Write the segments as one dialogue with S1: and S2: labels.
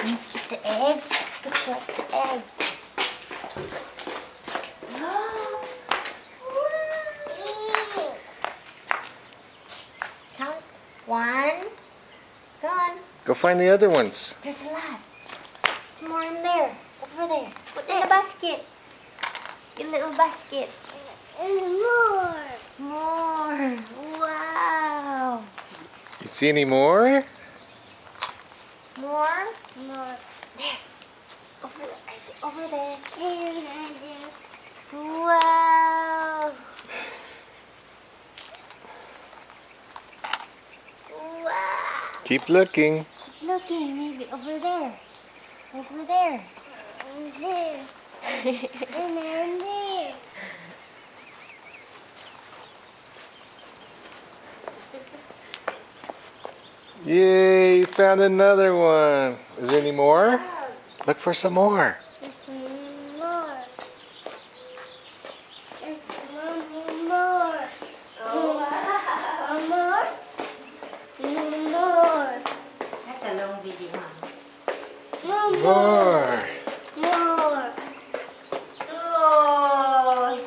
S1: The eggs. Let's collect the eggs. Count. 1. Go on.
S2: Go find the other ones.
S1: There's a lot. There's more in there. Over there. Put in the basket. Your little basket.
S3: More.
S1: More. Wow.
S2: You see any more?
S1: More.
S3: More.
S1: There. Over there. I see. Over there.
S3: There.
S1: Wow. Wow.
S2: Keep looking.
S1: Looking, maybe over there. Over there.
S3: There. And then there.
S2: Yay, found another one. Is there any more? Look for some more.
S3: There's more. There's more.
S1: Oh, wow.
S3: More.
S1: That's a long video, huh?
S2: More.
S3: More.
S1: Oh.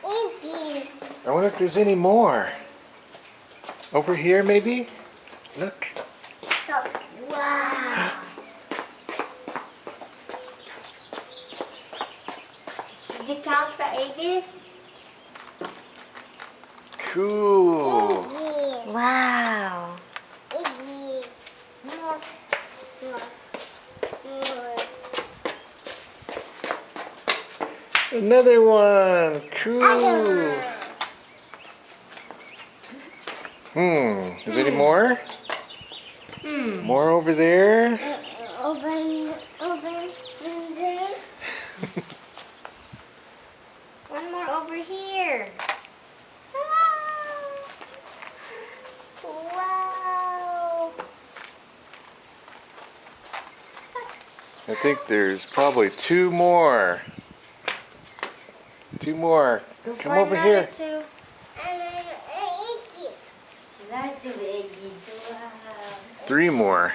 S3: Eggies.
S2: I wonder if there's any more. Over here, maybe? Look.
S3: Look.
S1: Wow. Did you count the eggs?
S2: Cool.
S3: Eggies.
S1: Wow.
S3: Eggies.
S1: More.
S3: More. More.
S2: Another one. Cool. Is there any more? More over there?
S3: Open there.
S1: One more over here. Wow.
S2: I think there's probably 2 more. 2 more.
S1: Go
S2: Come
S1: find
S2: over
S1: another
S2: here.
S1: 2.
S3: And then eggies.
S1: Lots of eggies. Wow.
S2: 3 more.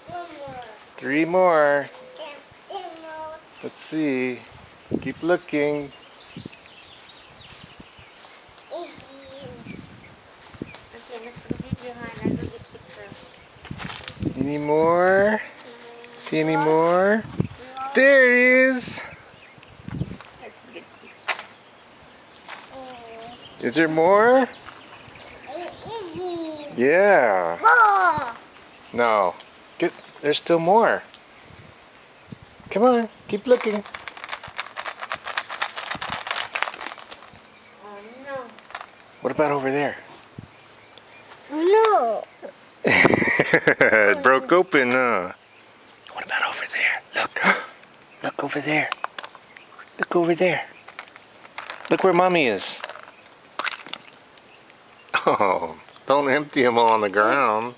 S3: One more.
S2: 3 more.
S3: Then more.
S2: Let's see. Keep looking.
S3: Eggies.
S1: Okay, let's go video, hon. I'll go get picture.
S2: Any more? See any more? There it is.
S1: Let's get
S2: Is there more?
S3: Eggies.
S2: Yeah.
S3: More.
S2: No. There's still more. Come on. Keep looking.
S1: Oh no.
S2: What about over there?
S3: No.
S2: It broke open, huh? What about over there? Look. Look over there. Look over there. Look where Mommy is. Oh, don't empty them all on the ground.